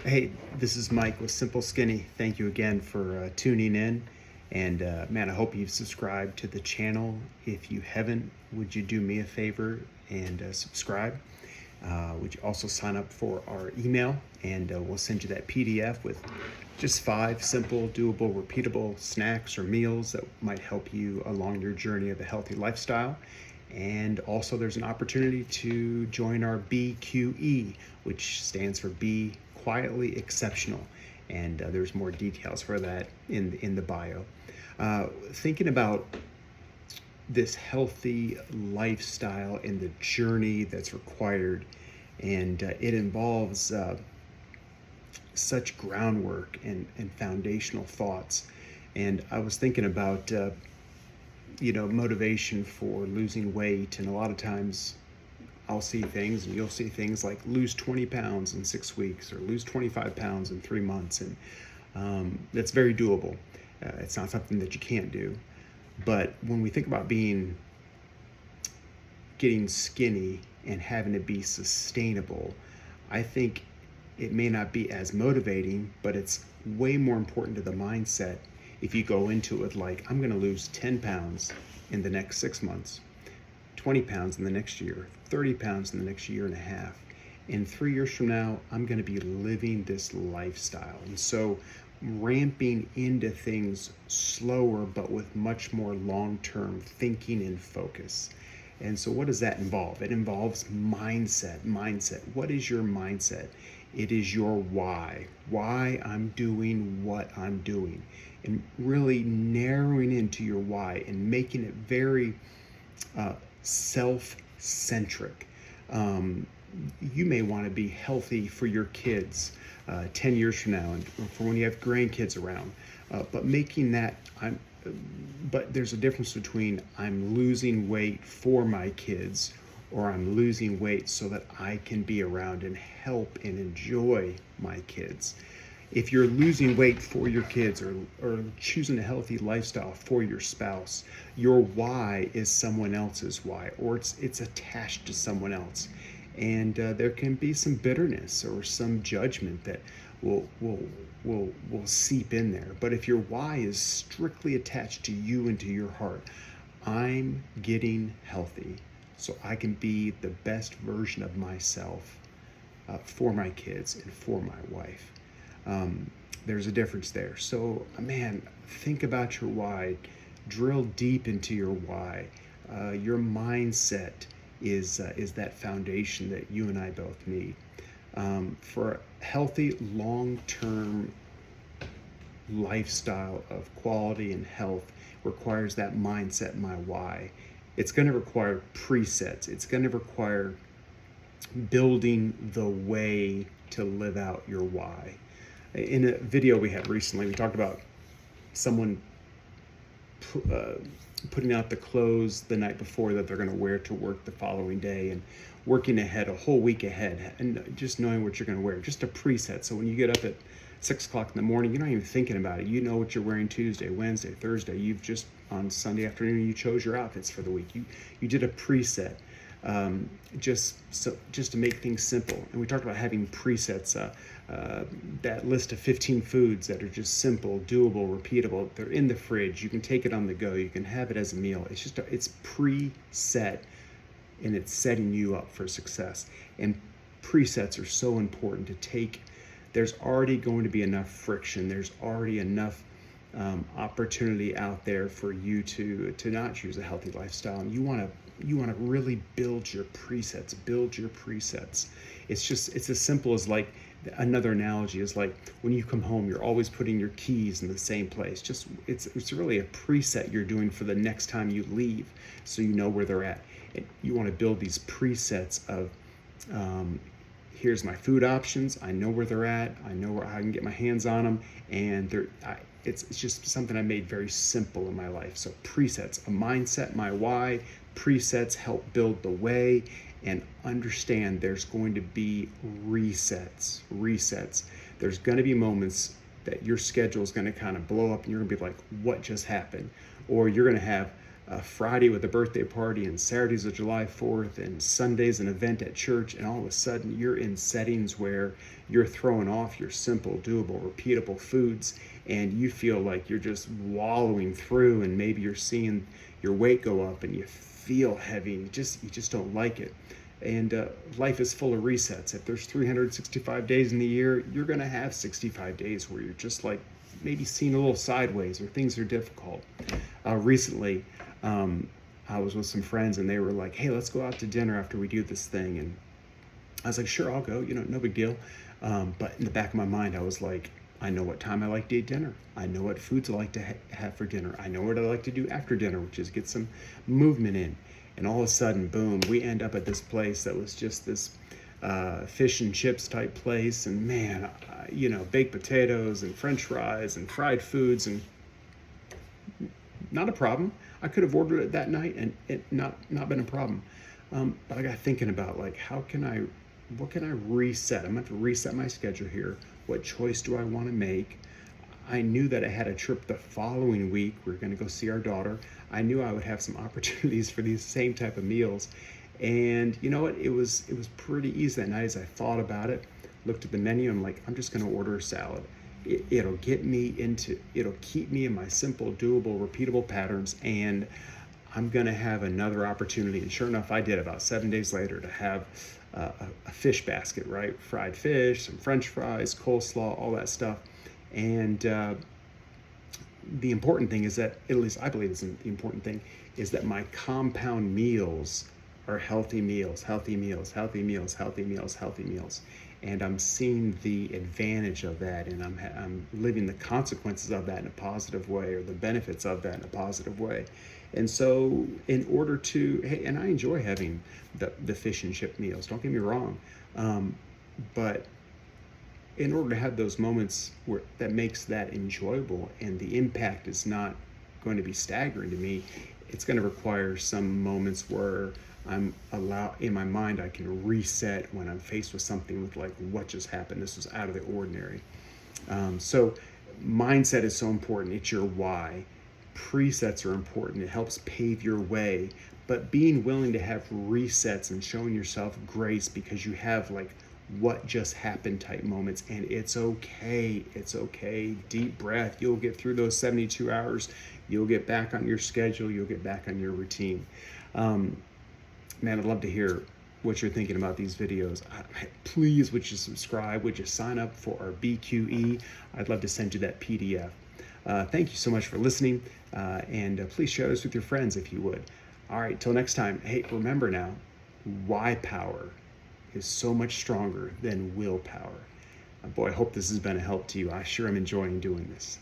Hey, this is Mike with Simple Skinny. Thank you again for tuning in. And man, I hope you've subscribed to the channel. If you haven't, would you do me a favor and subscribe? Would you also sign up for our email? And we'll send you that PDF with just 5 simple, doable, repeatable snacks or meals that might help you along your journey of a healthy lifestyle. And also, there's an opportunity to join our BQE, which stands for Be Quietly Exceptional. And there's more details for that in the bio. Thinking about this healthy lifestyle and the journey that's required, and it involves such groundwork and foundational thoughts. And I was thinking about motivation for losing weight, and a lot of times I'll see things and you'll see things like lose 20 pounds in 6 weeks or lose 25 pounds in 3 months, and that's very doable. It's not something that you can't do. But when we think about getting skinny and having to be sustainable, I think it may not be as motivating, but it's way more important to the mindset if you go into it like, I'm going to lose 10 pounds in the next 6 months, 20 pounds in the next year, 30 pounds in the next year and a half. And 3 years from now, I'm going to be living this lifestyle. And so ramping into things slower, but with much more long-term thinking and focus. And so what does that involve? It involves mindset. What is your mindset? It is your why I'm doing what I'm doing, and really narrowing into your why and making it very self-centric. You may want to be healthy for your kids 10 years from now, and for when you have grandkids around, but making that but there's a difference between I'm losing weight for my kids, or I'm losing weight so that I can be around and help and enjoy my kids. If you're losing weight for your kids, or choosing a healthy lifestyle for your spouse, your why is someone else's why, or it's attached to someone else. And there can be some bitterness or some judgment that will seep in there. But if your why is strictly attached to you and to your heart, I'm getting healthy so I can be the best version of myself for my kids and for my wife. There's a difference there. So, man, think about your why. Drill deep into your why. Your mindset is that foundation that you and I both need. For a healthy, long-term lifestyle of quality and health requires that mindset, my why. It's going to require presets. It's going to require building the way to live out your why. In a video we had recently, we talked about someone putting out the clothes the night before that they're going to wear to work the following day, and working ahead a whole week ahead, and just knowing what you're going to wear, just a preset. So when you get up at 6 o'clock in the morning, you're not even thinking about it. You know what you're wearing Tuesday, Wednesday, Thursday. You've just, on Sunday afternoon, you chose your outfits for the week. You did a preset. Just to make things simple. And we talked about having presets, that list of 15 foods that are just simple, doable, repeatable. They're in the fridge. You can take it on the go. You can have it as a meal. It's preset, and it's setting you up for success. And presets are so important to take. There's already going to be enough friction. There's already enough opportunity out there for you to not choose a healthy lifestyle. And you want to really build your presets. It's as simple as, like, another analogy is like when you come home, you're always putting your keys in the same place. It's really a preset you're doing for the next time you leave, so you know where they're at. And you want to build these presets of here's my food options. I know where they're at. I know where I can get my hands on them, and it's just something I made very simple in my life. So presets, a mindset, my why. Presets help build the way, and understand there's going to be resets. There's going to be moments that your schedule is going to kind of blow up, and you're going to be like, what just happened? Or you're going to have Friday with a birthday party, and Saturday's a July 4th, and Sunday's an event at church, and all of a sudden you're in settings where you're throwing off your simple, doable, repeatable foods, and you feel like you're just wallowing through, and maybe you're seeing your weight go up and you feel heavy, and you just don't like it. And life is full of resets. If there's 365 days in the year, you're going to have 65 days where you're just like maybe seeing a little sideways or things are difficult. Recently, I was with some friends and they were like, hey, let's go out to dinner after we do this thing. And I was like, sure, I'll go, no big deal. But in the back of my mind, I was like, I know what time I like to eat dinner. I know what foods I like to have for dinner. I know what I like to do after dinner, which is get some movement in. And all of a sudden, boom, we end up at this place that was just this fish and chips type place. And man, baked potatoes and French fries and fried foods, and not a problem. I could have ordered it that night and it not been a problem. But I got thinking about like, what can I reset? I'm going to reset my schedule here. What choice do I want to make? I knew that I had a trip the following week. We're going to go see our daughter. I knew I would have some opportunities for these same type of meals. And you know what? It was pretty easy that night as I thought about it, looked at the menu, I'm like, I'm just going to order a salad. It'll keep me in my simple, doable, repeatable patterns, and I'm going to have another opportunity. And sure enough, I did about 7 days later to have a fish basket, right? Fried fish, some French fries, coleslaw, all that stuff. And the important thing is that, at least I believe the important thing, is that my compound meals are healthy meals, healthy meals, healthy meals, healthy meals, healthy meals. And I'm seeing the advantage of that, and I'm living the consequences of that in a positive way, or the benefits of that in a positive way. And so in order to, hey, and I enjoy having the fish and chip meals, don't get me wrong. But in order to have those moments where that makes that enjoyable and the impact is not going to be staggering to me, it's going to require some moments where in my mind, I can reset when I'm faced with something with like, what just happened? This was out of the ordinary. So mindset is so important. It's your why. Presets are important. It helps pave your way. But being willing to have resets and showing yourself grace because you have like what just happened type moments, and it's okay. It's okay. Deep breath. You'll get through those 72 hours. You'll get back on your schedule. You'll get back on your routine. Man, I'd love to hear what you're thinking about these videos. Please, would you subscribe? Would you sign up for our BQE? I'd love to send you that PDF. Thank you so much for listening, and please share this with your friends if you would. All right, till next time. Hey, remember now, why power is so much stronger than willpower. Boy, I hope this has been a help to you. I sure am enjoying doing this.